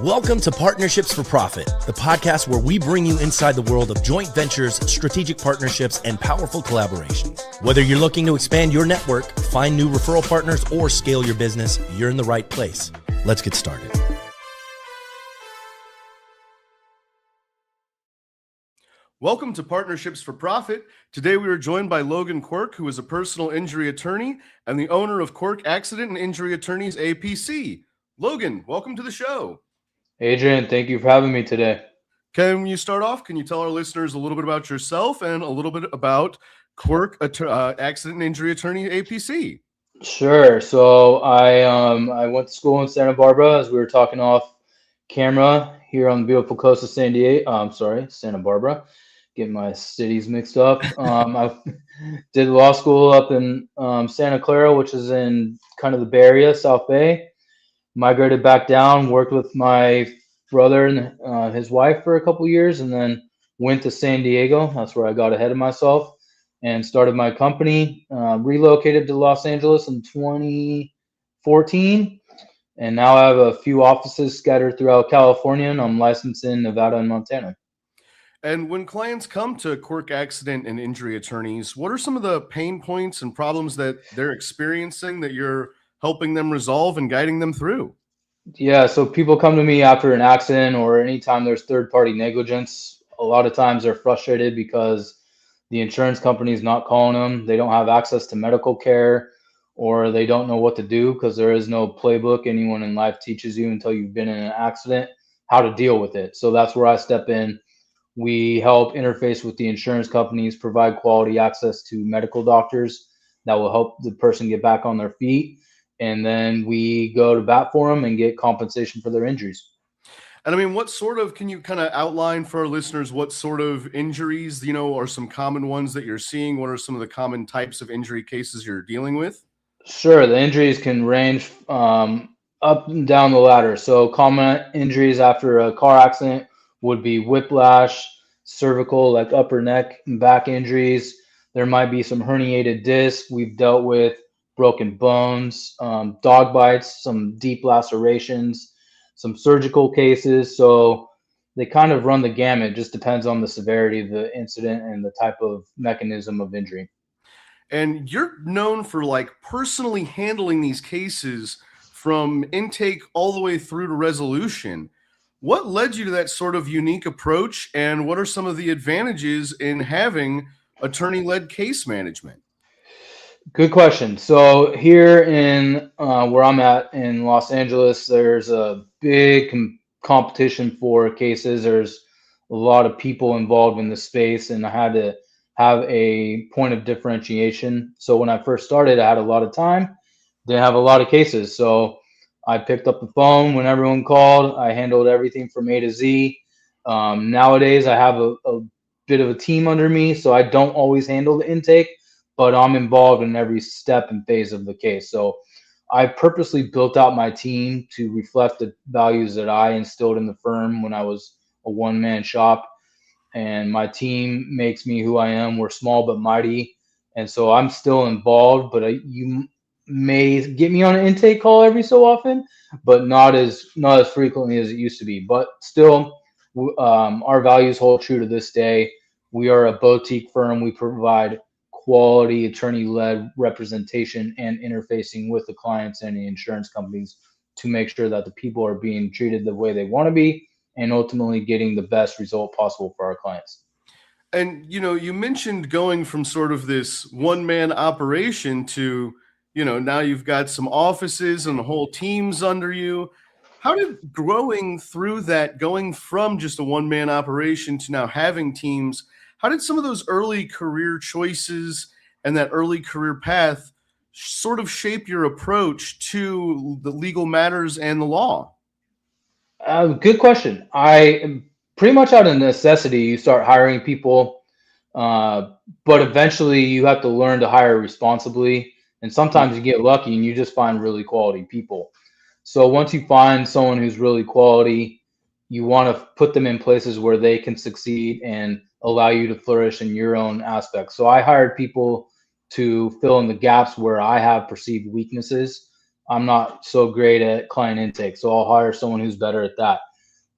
Welcome to Partnerships for Profit, the podcast where we bring you inside the world of joint ventures, strategic partnerships, and powerful collaborations. Whether you're looking to expand your network, find new referral partners, or scale your business, you're in the right place. Let's get started. Welcome to Partnerships for Profit. Today we are joined by Logan Quirk, who is a personal injury attorney and the owner of Quirk Accident and Injury Attorneys APC. Logan, welcome to the show. Adrian, thank you for having me today. Can you start off? Can you tell our listeners a little bit about yourself and a little bit about Quirk Accident and Injury Attorney APC? Sure. So I went to school in Santa Barbara, as we were talking off camera, here on the beautiful coast of Santa Barbara. Getting my cities mixed up. I did law school up in Santa Clara, which is in kind of the Bay Area, South Bay. Migrated back down, worked with my brother and his wife for a couple years, and then went to San Diego. That's where I got ahead of myself and started my company. Relocated to Los Angeles in 2014, and now I have a few offices scattered throughout California, and I'm licensed in Nevada and Montana. And when clients come to Quirk Accident and Injury Attorneys, what are some of the pain points and problems that they're experiencing that you're helping them resolve and guiding them through? Yeah, so people come to me after an accident or anytime there's third-party negligence. A lot of times they're frustrated because the insurance company is not calling them. They don't have access to medical care, or they don't know what to do because there is no playbook anyone in life teaches you until you've been in an accident how to deal with it. So that's where I step in. We help interface with the insurance companies, provide quality access to medical doctors that will help the person get back on their feet. And then we go to bat for them and get compensation for their injuries. And I mean, can you kind of outline for our listeners what sort of injuries, are some common ones that you're seeing? What are some of the common types of injury cases you're dealing with? Sure. The injuries can range up and down the ladder. So common injuries after a car accident would be whiplash, cervical, like upper neck and back injuries. There might be some herniated disc. We've dealt with broken bones, dog bites, some deep lacerations, some surgical cases. So they kind of run the gamut. Just depends on the severity of the incident and the type of mechanism of injury. And you're known for personally handling these cases from intake all the way through to resolution. What led you to that sort of unique approach, and what are some of the advantages in having attorney-led case management? Good question. So here in where I'm at in Los Angeles, there's a big competition for cases. There's a lot of people involved in the space, and I had to have a point of differentiation. So when I first started, I had a lot of time, didn't have a lot of cases. So I picked up the phone when everyone called. I handled everything from A to Z. Nowadays, I have a bit of a team under me, so I don't always handle the intake, but I'm involved in every step and phase of the case. So I purposely built out my team to reflect the values that I instilled in the firm when I was a one-man shop. And my team makes me who I am. We're small but mighty. And so I'm still involved, but you may get me on an intake call every so often, but not as frequently as it used to be. But still, our values hold true to this day. We are a boutique firm. We provide quality attorney-led representation and interfacing with the clients and the insurance companies to make sure that the people are being treated the way they want to be and ultimately getting the best result possible for our clients. And, you mentioned going from sort of this one-man operation to, now you've got some offices and whole teams under you. How did going through that, going from just a one-man operation to now having teams, how did some of those early career choices and that early career path sort of shape your approach to the legal matters and the law? Good question. I pretty much out of necessity, you start hiring people, but eventually you have to learn to hire responsibly. And sometimes you get lucky and you just find really quality people. So once you find someone who's really quality, you want to put them in places where they can succeed and allow you to flourish in your own aspects. So I hired people to fill in the gaps where I have perceived weaknesses. I'm not so great at client intake, so I'll hire someone who's better at that.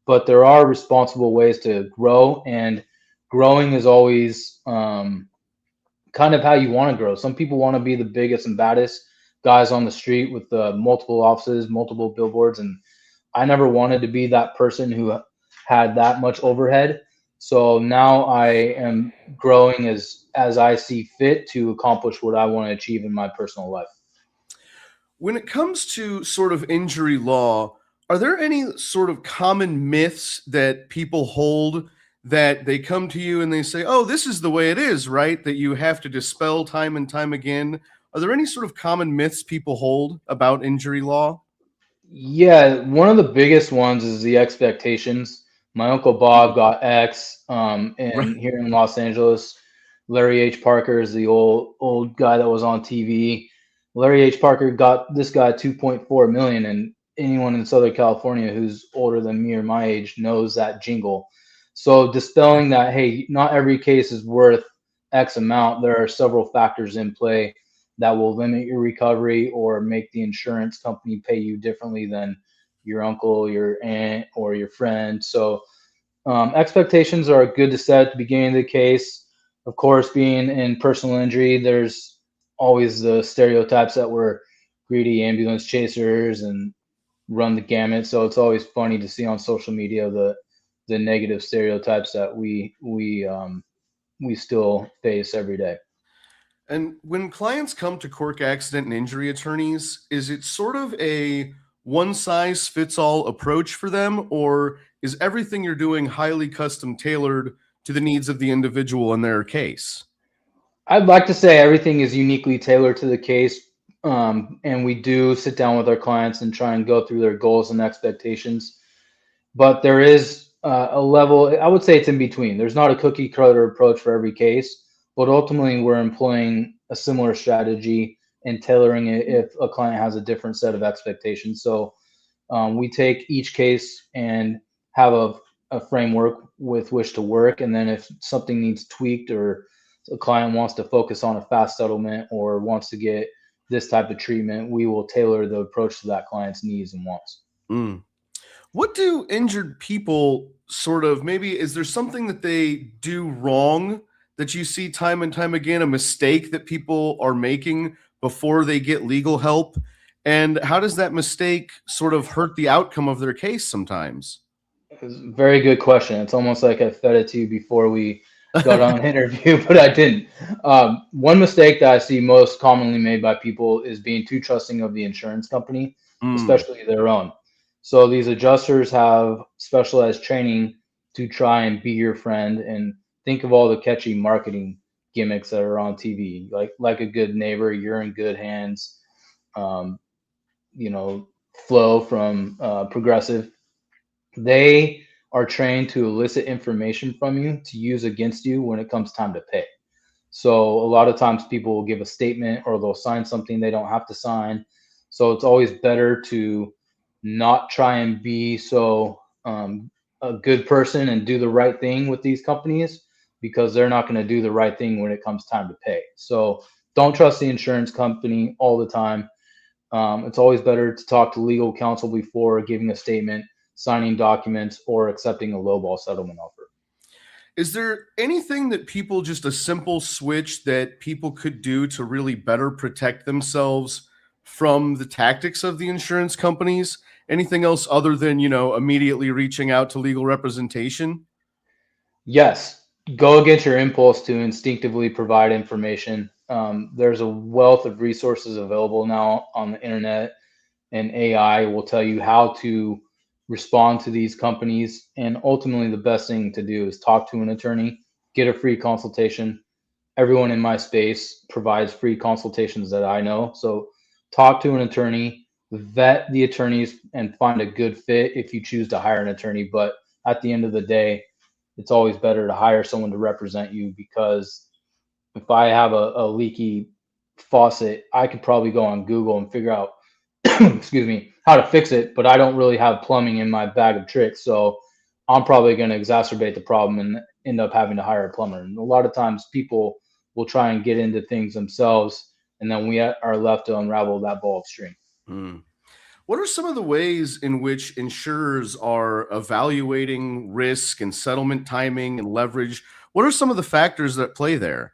but there are responsible ways to grow, and growing is always kind of how you want to grow. Some people want to be the biggest and baddest guys on the street with multiple offices, multiple billboards, and I never wanted to be that person who had that much overhead. So now I am growing as I see fit to accomplish what I want to achieve in my personal life. When it comes to sort of injury law, are there any sort of common myths that people hold that they come to you and they say, oh, this is the way it is, right? That you have to dispel time and time again. Are there any sort of common myths people hold about injury law? Yeah, one of the biggest ones is the expectations. My uncle Bob got X, Right. and here in Los Angeles, Larry H. Parker is the old guy that was on TV. Larry H. Parker got this guy 2.4 million, and anyone in Southern California who's older than me or my age knows that jingle. So dispelling that, hey, not every case is worth X amount. There are several factors in play that will limit your recovery or make the insurance company pay you differently than your uncle, your aunt, or your friend. So expectations are good to set at the beginning of the case. Of course, being in personal injury, there's always the stereotypes that we're greedy ambulance chasers and run the gamut. So it's always funny to see on social media the negative stereotypes that we still face every day. And when clients come to Quirk accident and injury attorneys, is it sort of a one size fits all approach for them, or is everything you're doing highly custom tailored to the needs of the individual in their case? I'd like to say everything is uniquely tailored to the case, and we do sit down with our clients and try and go through their goals and expectations. But there is a level, I would say it's in between. There's not a cookie cutter approach for every case, but ultimately we're employing a similar strategy and tailoring it if a client has a different set of expectations. So we take each case and have a framework with which to work. And then if something needs tweaked or a client wants to focus on a fast settlement or wants to get this type of treatment, we will tailor the approach to that client's needs and wants. Mm. What do injured people sort of maybe is there something that they do wrong that you see time and time again, a mistake that people are making before they get legal help? And how does that mistake sort of hurt the outcome of their case sometimes? It's a very good question. It's almost like I fed it to you before we got on an interview, but I didn't. One mistake that I see most commonly made by people is being too trusting of the insurance company, Mm, especially their own. So these adjusters have specialized training to try and be your friend and think of all the catchy marketing gimmicks that are on TV, like a good neighbor, you're in good hands. Um, you know, Flow from Progressive, they are trained to elicit information from you to use against you when it comes time to pay. So a lot of times people will give a statement or they'll sign something they don't have to sign. So it's always better to not try and be so a good person and do the right thing with these companies because they're not going to do the right thing when it comes time to pay. So don't trust the insurance company all the time. It's always better to talk to legal counsel before giving a statement, signing documents, or accepting a lowball settlement offer. is there anything that people just a simple switch that people could do to really better protect themselves from the tactics of the insurance companies? Anything else other than, immediately reaching out to legal representation? Yes, go against your impulse to instinctively provide information. There's a wealth of resources available now on the internet, and AI will tell you how to respond to these companies. And ultimately, the best thing to do is talk to an attorney, get a free consultation. Everyone in my space provides free consultations that I know. So talk to an attorney, vet the attorneys, and find a good fit if you choose to hire an attorney. But at the end of the day, it's always better to hire someone to represent you because if I have a leaky faucet, I could probably go on Google and figure out, excuse me, how to fix it, but I don't really have plumbing in my bag of tricks. So I'm probably going to exacerbate the problem and end up having to hire a plumber. And a lot of times people will try and get into things themselves, and then we are left to unravel that ball of string. Hmm. What are some of the ways in which insurers are evaluating risk and settlement timing and leverage? What are some of the factors that play there?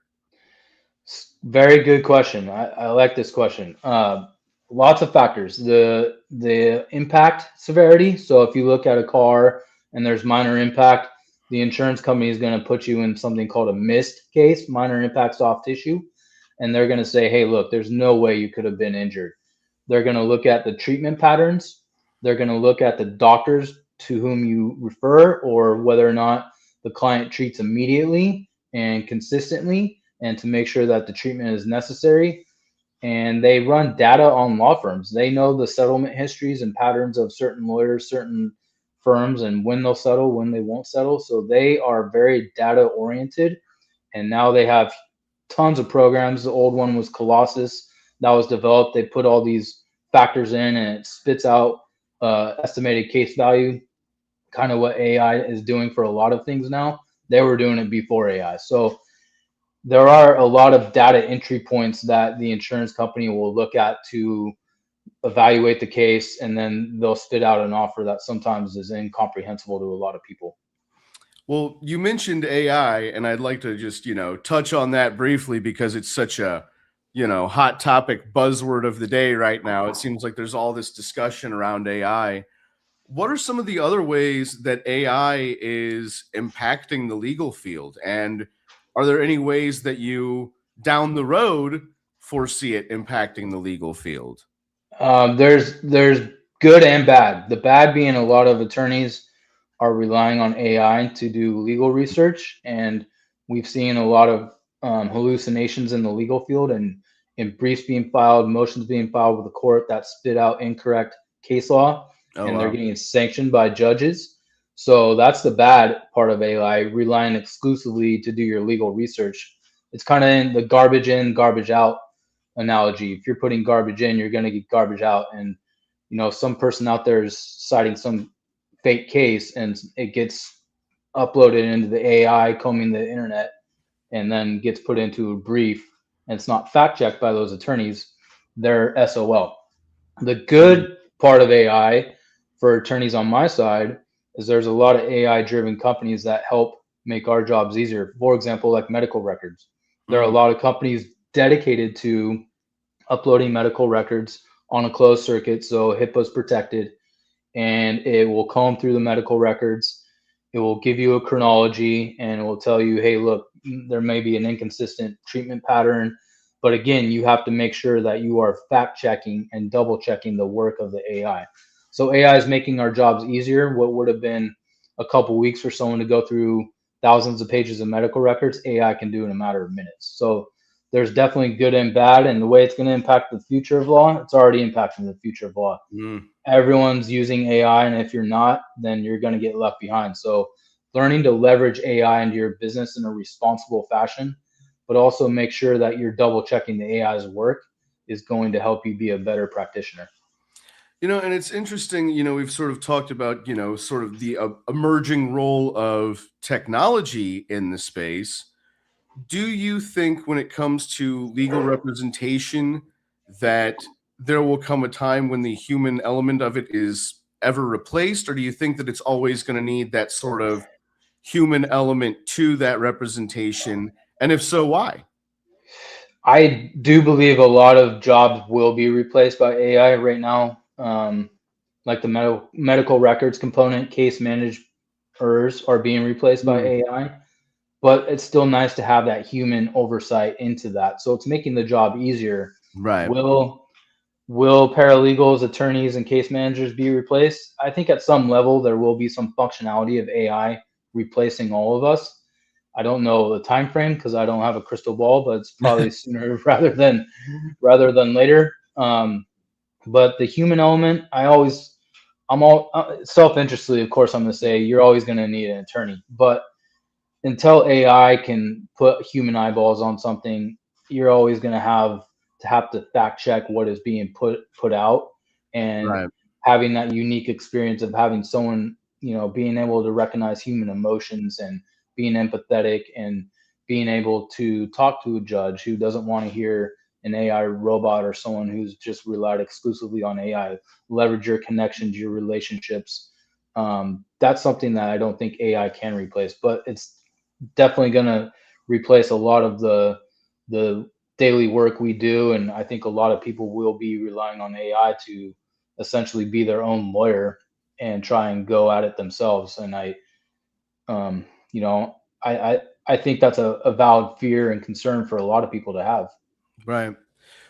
Very good question. I like this question. Lots of factors. The impact severity. So if you look at a car and there's minor impact, the insurance company is going to put you in something called a missed case, minor impact soft tissue, and they're going to say, "Hey, look, there's no way you could have been injured." They're going to look at the treatment patterns. They're going to look at the doctors to whom you refer, or whether or not the client treats immediately and consistently, and to make sure that the treatment is necessary. And they run data on law firms. They know the settlement histories and patterns of certain lawyers, certain firms, and when they'll settle, when they won't settle. So they are very data oriented. And now they have tons of programs. The old one was Colossus that was developed. They put all these factors in and it spits out estimated case value, kind of what AI is doing for a lot of things now. They were doing it before AI. So there are a lot of data entry points that the insurance company will look at to evaluate the case, and then they'll spit out an offer that sometimes is incomprehensible to a lot of people. Well, you mentioned AI, and I'd like to just, touch on that briefly because it's such a, hot topic buzzword of the day right now. It seems like there's all this discussion around AI. What are some of the other ways that AI is impacting the legal field? And are there any ways that you down the road foresee it impacting the legal field? There's good and bad. The bad being a lot of attorneys are relying on AI to do legal research, and we've seen a lot of hallucinations in the legal field, and briefs being filed, motions being filed with the court that spit out incorrect case law, Oh, and they're wow. getting sanctioned by judges. So that's the bad part of AI, relying exclusively to do your legal research. It's kind of in the garbage in, garbage out analogy. If you're putting garbage in, you're going to get garbage out. And, some person out there is citing some fake case and it gets uploaded into the AI, combing the internet, and then gets put into a brief and it's not fact checked by those attorneys, they're SOL. The Mm, good part of AI for attorneys on my side is there's a lot of AI driven companies that help make our jobs easier. For example, like medical records. There are a mm, lot of companies dedicated to uploading medical records on a closed circuit, so HIPAA's protected, and it will comb through the medical records. It will give you a chronology and it will tell you, hey, look, there may be an inconsistent treatment pattern. But again, you have to make sure that you are fact checking and double checking the work of the AI. So AI is making our jobs easier. What would have been a couple weeks for someone to go through thousands of pages of medical records, AI can do in a matter of minutes. So there's definitely good and bad. And the way it's going to impact the future of law, it's already impacting the future of law. mm. Everyone's using AI, and if you're not, then you're going to get left behind. So, learning to leverage AI into your business in a responsible fashion, but also make sure that you're double checking the AI's work is going to help you be a better practitioner. And it's interesting, we've sort of talked about, sort of the emerging role of technology in the space. Do you think when it comes to legal representation that there will come a time when the human element of it is ever replaced, or do you think that it's always going to need that sort of human element to that representation? And if so, why? I do believe a lot of jobs will be replaced by AI right now. Like the medical records component, case managers are being replaced by Mm, AI, but it's still nice to have that human oversight into that. So it's making the job easier. right. Will will paralegals, attorneys, and case managers be replaced? I think at some level there will be some functionality of AI replacing all of us. I don't know the time frame because I don't have a crystal ball, but it's probably sooner rather than later. But the human element, I'm all self-interestedly, of course, I'm going to say you're always going to need an attorney, but until AI can put human eyeballs on something, you're always going to have to fact check what is being put out, and Right. having that unique experience of having someone, being able to recognize human emotions and being empathetic and being able to talk to a judge who doesn't want to hear an AI robot or someone who's just relied exclusively on AI. Leverage your connections, your relationships. That's something that I don't think AI can replace, but it's definitely going to replace a lot of the daily work we do. And I think a lot of people will be relying on AI to essentially be their own lawyer and try and go at it themselves. And um, you know, I think that's a valid fear and concern for a lot of people to have. Right.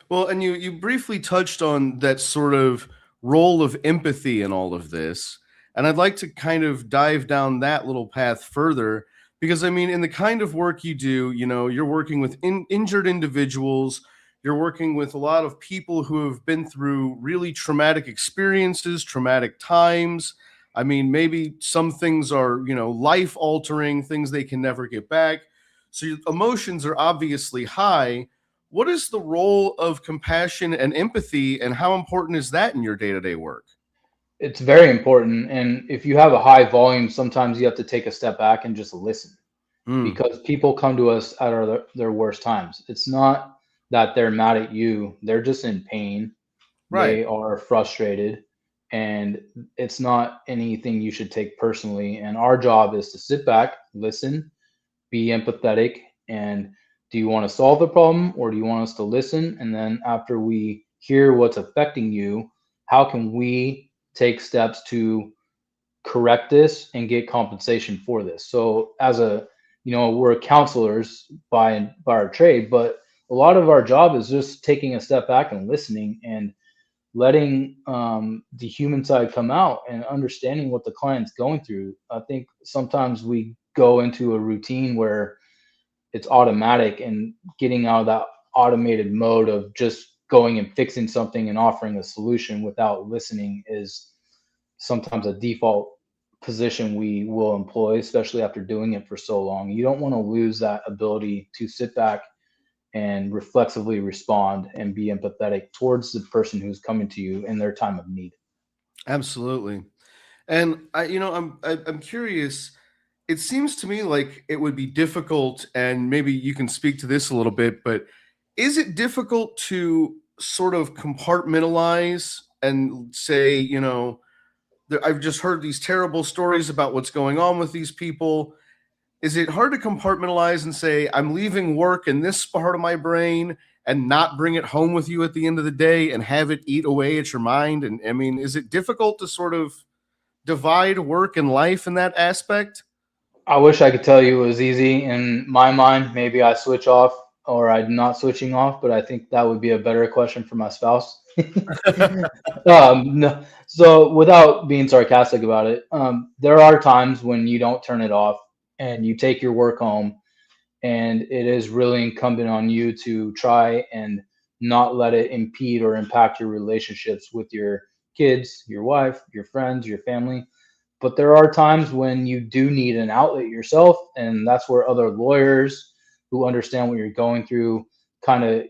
Well, and you briefly touched on that sort of role of empathy in all of this, and I'd like to kind of dive down that little path further because I mean, in the kind of work you do, you're working with injured individuals, you're working with a lot of people who have been through really traumatic experiences, traumatic times. I mean, maybe some things are, life altering, things they can never get back. So your emotions are obviously high. What is the role of compassion and empathy, and how important is that in your day-to-day work? It's very important. And if you have a high volume, sometimes you have to take a step back and just listen, Mm, because people come to us at their worst times. It's not that they're mad at you, they're just in pain. right, They are frustrated, and it's not anything you should take personally. And our job is to sit back, listen, be empathetic, and do you want to solve the problem or do you want us to listen? And then after we hear what's affecting you, how can we take steps to correct this and get compensation for this? So as we're counselors by our trade, but a lot of our job is just taking a step back and listening and letting the human side come out and understanding what the client's going through. I think sometimes we go into a routine where it's automatic, and getting out of that automated mode of just going and fixing something and offering a solution without listening is sometimes a default position we will employ, especially after doing it for so long. You don't want to lose that ability to sit back and reflexively respond and be empathetic towards the person who's coming to you in their time of need. absolutely. And I'm curious. It seems to me like it would be difficult, and maybe you can speak to this a little bit, but is it difficult to sort of compartmentalize and say, I've just heard these terrible stories about what's going on with these people. Is it hard to compartmentalize and say, I'm leaving work in this part of my brain and not bring it home with you at the end of the day and have it eat away at your mind? And I mean, is it difficult to sort of divide work and life in that aspect? I wish I could tell you it was easy. In my mind, maybe I switch off or I'm not switching off, but I think that would be a better question for my spouse. No, so without being sarcastic about it, there are times when you don't turn it off and you take your work home, and it is really incumbent on you to try and not let it impede or impact your relationships with your kids, your wife, your friends, your family. But there are times when you do need an outlet yourself, and that's where other lawyers who understand what you're going through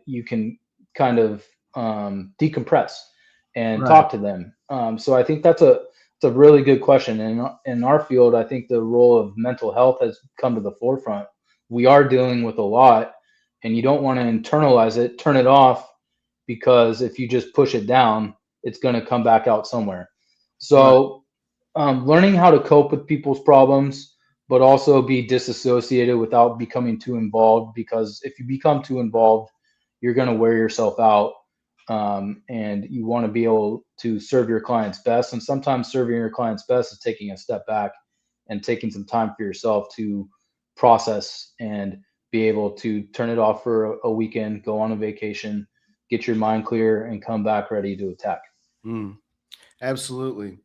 you can kind of decompress and Right. talk to them. So I think it's a really good question. And in our field, I think the role of mental health has come to the forefront. We are dealing with a lot, and you don't want to internalize it, turn it off, because if you just push it down, it's going to come back out somewhere. Right. So learning how to cope with people's problems, but also be disassociated without becoming too involved. Because if you become too involved, you're going to wear yourself out. And you want to be able to serve your clients best. And sometimes serving your clients best is taking a step back and taking some time for yourself to process and be able to turn it off for a weekend, go on a vacation, get your mind clear, and come back ready to attack. Mm, absolutely.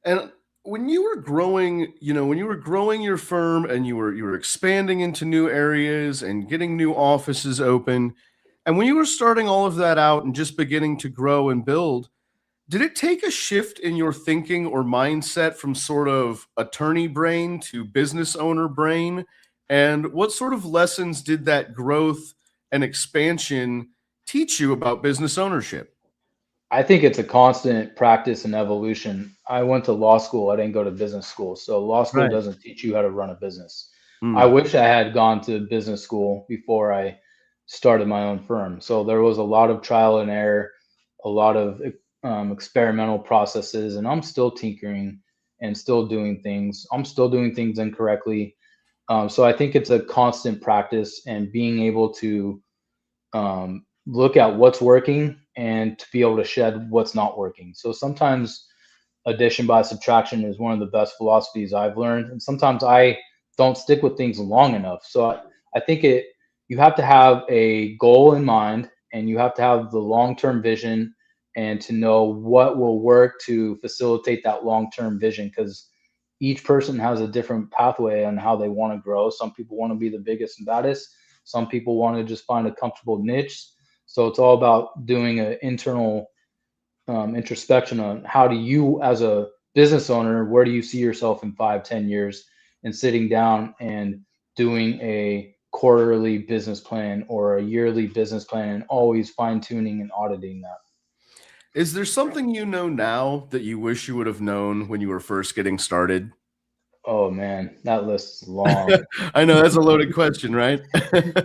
And when you were growing, when you were growing your firm and you were expanding into new areas and getting new offices open, and when you were starting all of that out and just beginning to grow and build, did it take a shift in your thinking or mindset from sort of attorney brain to business owner brain? And what sort of lessons did that growth and expansion teach you about business ownership? I think it's a constant practice and evolution. I went to law school. I didn't go to business school. So law school doesn't teach you how to run a business. I Mm, wish I had gone to business school before I started my own firm. So there was a lot of trial and error, a lot of experimental processes, and I'm still tinkering and still doing things. I'm still doing things incorrectly. So I think it's a constant practice and being able to look at what's working and to be able to shed what's not working. So sometimes addition by subtraction is one of the best philosophies I've learned. And sometimes I don't stick with things long enough. So I think you have to have a goal in mind and you have to have the long-term vision and to know what will work to facilitate that long-term vision, because each person has a different pathway on how they want to grow. Some people want to be the biggest and baddest. Some people want to just find a comfortable niche. So it's all about doing an internal introspection on how do you, as a business owner, where do you see yourself in 5, 10 years, and sitting down and doing a quarterly business plan or a yearly business plan and always fine tuning and auditing that. Is there something you know now that you wish you would have known when you were first getting started? Oh man, that list is long. I know that's a loaded question, right?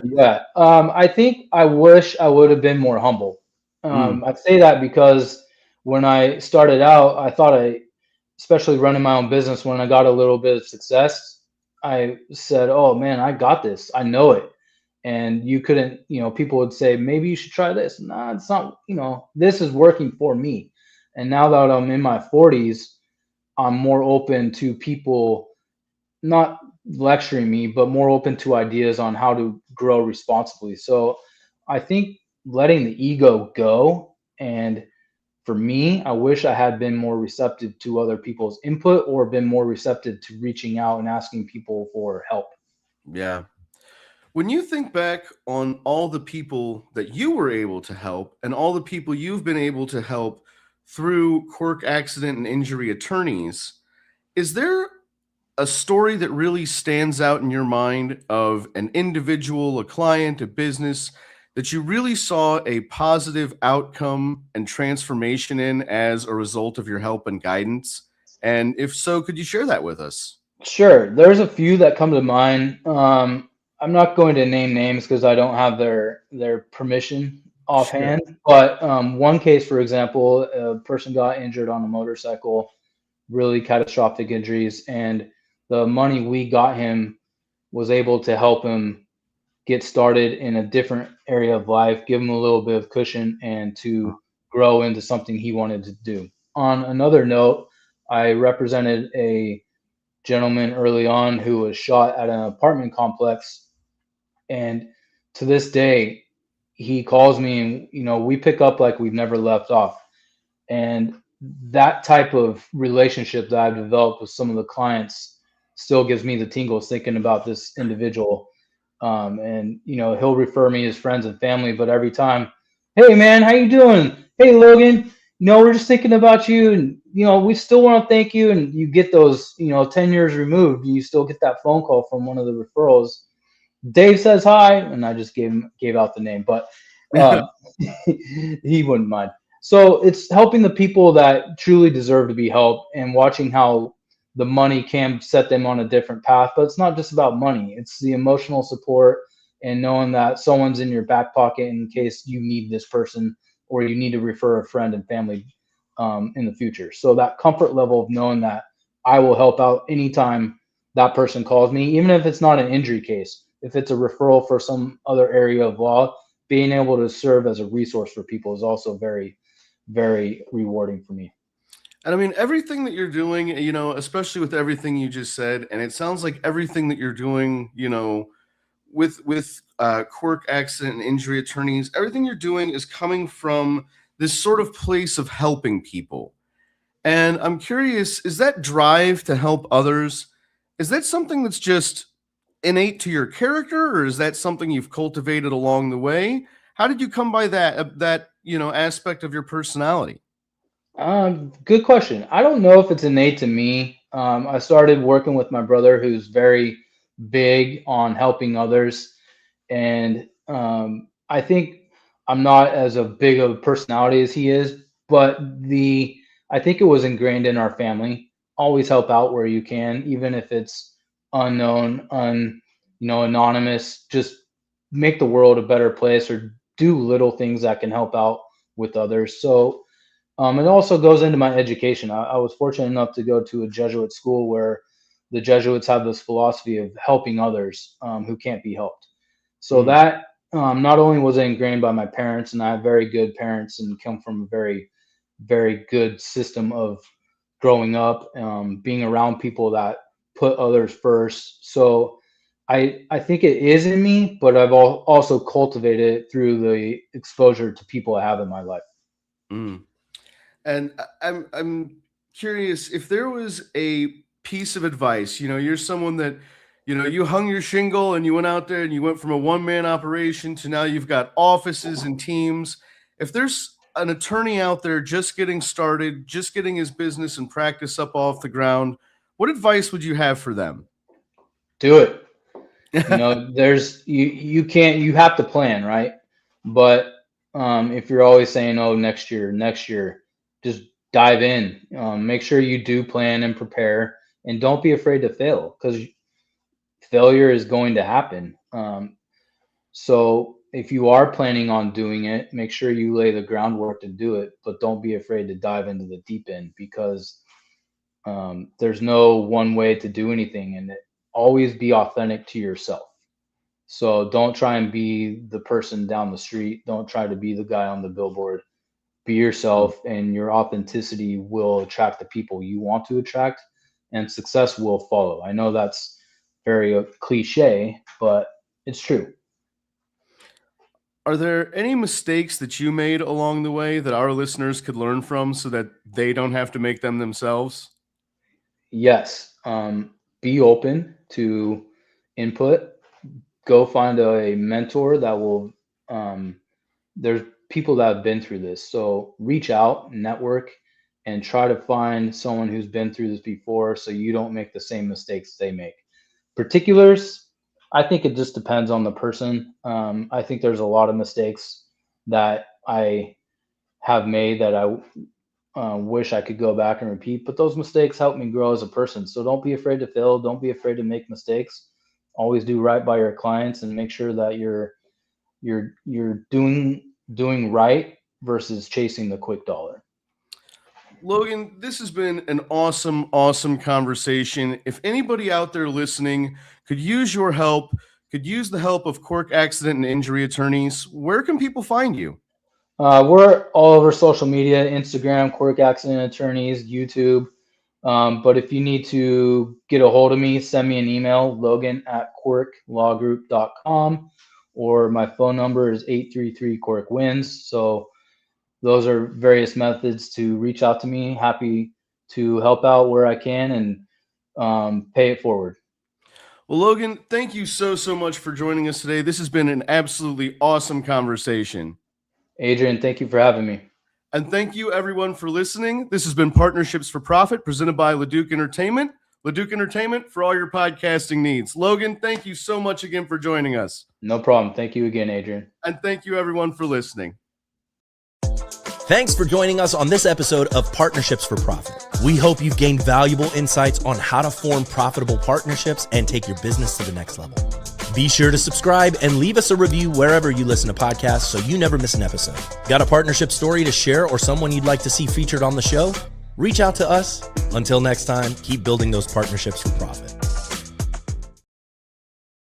Yeah. I think I wish I would have been more humble. Mm, I say that because when I started out, I thought especially running my own business, when I got a little bit of success, I said, "Oh man, I got this. I know it." And you couldn't, people would say, "Maybe you should try this." Nah, it's not, this is working for me. And now that I'm in my 40s, I'm more open to people not lecturing me, but more open to ideas on how to grow responsibly. So I think letting the ego go. And for me, I wish I had been more receptive to other people's input or been more receptive to reaching out and asking people for help. yeah. When you think back on all the people that you were able to help and all the people you've been able to help through Quirk accident and injury attorneys, is there a story that really stands out in your mind of an individual, a client, a business that you really saw a positive outcome and transformation in as a result of your help and guidance? And if so, could you share that with us? Sure, there's a few that come to mind. I'm not going to name names because I don't have their permission Sure. offhand. But one case, for example, a person got injured on a motorcycle, really catastrophic injuries, and the money we got him was able to help him get started in a different area of life, give him a little bit of cushion, and to grow into something he wanted to do. On another note, I represented a gentleman early on who was shot at an apartment complex, and to this day, he calls me and we pick up like we've never left off. And that type of relationship that I've developed with some of the clients still gives me the tingles thinking about this individual. And he'll refer me his friends and family, but every time, "Hey man, how you doing? Hey Logan, we're just thinking about you, and we still want to thank you." And you get those, 10 years removed, you still get that phone call from one of the referrals. "Dave says hi," and I just gave out the name, but um, he wouldn't mind. So it's helping the people that truly deserve to be helped and watching how the money can set them on a different path. But it's not just about money, it's the emotional support and knowing that someone's in your back pocket in case you need this person or you need to refer a friend and family in the future. So that comfort level of knowing that I will help out anytime that person calls me, even if it's not an injury case, if it's a referral for some other area of law, being able to serve as a resource for people is also very, very rewarding for me. And I mean, everything that you're doing, especially with everything you just said, and it sounds like everything that you're doing, with Quirk accident and injury attorneys, everything you're doing is coming from this sort of place of helping people. And I'm curious, is that drive to help others, is that something that's just innate to your character, or is that something you've cultivated along the way? How did you come by that aspect of your personality? Good question. I don't know if it's innate to me. I started working with my brother, who's very big on helping others, and I think I'm not as a big of a personality as he is, but I think it was ingrained in our family. Always help out where you can, even if it's unknown, anonymous. Just make the world a better place or do little things that can help out with others. So it also goes into my education. I was fortunate enough to go to a Jesuit school where the Jesuits have this philosophy of helping others who can't be helped. So that not only was it ingrained by my parents, and I have very good parents and come from a very, very good system of growing up, being around people that put others first. So I think it is in me, but I've also cultivated it through the exposure to people I have in my life. Mm. And I'm curious if there was a piece of advice. You're someone that, you hung your shingle and you went out there and you went from a one-man operation to now you've got offices and teams. If there's an attorney out there just getting started, just getting his business and practice up off the ground, what advice would you have for them? Do it. You have to plan, right? But if you're always saying, oh, next year, just dive in. Make sure you do plan and prepare, and don't be afraid to fail, because failure is going to happen. So if you are planning on doing it, make sure you lay the groundwork to do it, but don't be afraid to dive into the deep end, because there's no one way to do anything, and always be authentic to yourself. So don't try and be the person down the street. Don't try to be the guy on the billboard. Be yourself, and your authenticity will attract the people you want to attract, and success will follow. I know that's very cliche, but it's true. Are there any mistakes that you made along the way that our listeners could learn from so that they don't have to make them themselves? Yes. Be open to input. Go find a mentor that will, there's people that have been through this. So reach out, network, and try to find someone who's been through this before, so you don't make the same mistakes they make. Particulars, I think it just depends on the person. I think there's a lot of mistakes that I have made that I wish I could go back and repeat, but those mistakes help me grow as a person. So don't be afraid to fail. Don't be afraid to make mistakes. Always do right by your clients, and make sure that you're doing right versus chasing the quick dollar. Logan, this has been an awesome, awesome conversation. If anybody out there listening could use your help, could use the help of Quirk Accident and Injury Attorneys, where can people find you? We're all over social media: Instagram, Quirk Accident Attorneys, YouTube. But if you need to get a hold of me, send me an email, logan@quirklawgroup.com, or my phone number is 833-QUIRK-WINS. So those are various methods to reach out to me. Happy to help out where I can and pay it forward. Well, Logan, thank you so much for joining us today. This has been an absolutely awesome conversation. Adrian, thank you for having me. And thank you, everyone, for listening. This has been Partnerships for Profit, presented by LeDuc Entertainment. LeDuc Entertainment for all your podcasting needs. Logan, thank you so much again for joining us. No problem. Thank you again, Adrian. And thank you, everyone, for listening. Thanks for joining us on this episode of Partnerships for Profit. We hope you've gained valuable insights on how to form profitable partnerships and take your business to the next level. Be sure to subscribe and leave us a review wherever you listen to podcasts so you never miss an episode. Got a partnership story to share or someone you'd like to see featured on the show? Reach out to us. Until next time, keep building those partnerships for profit.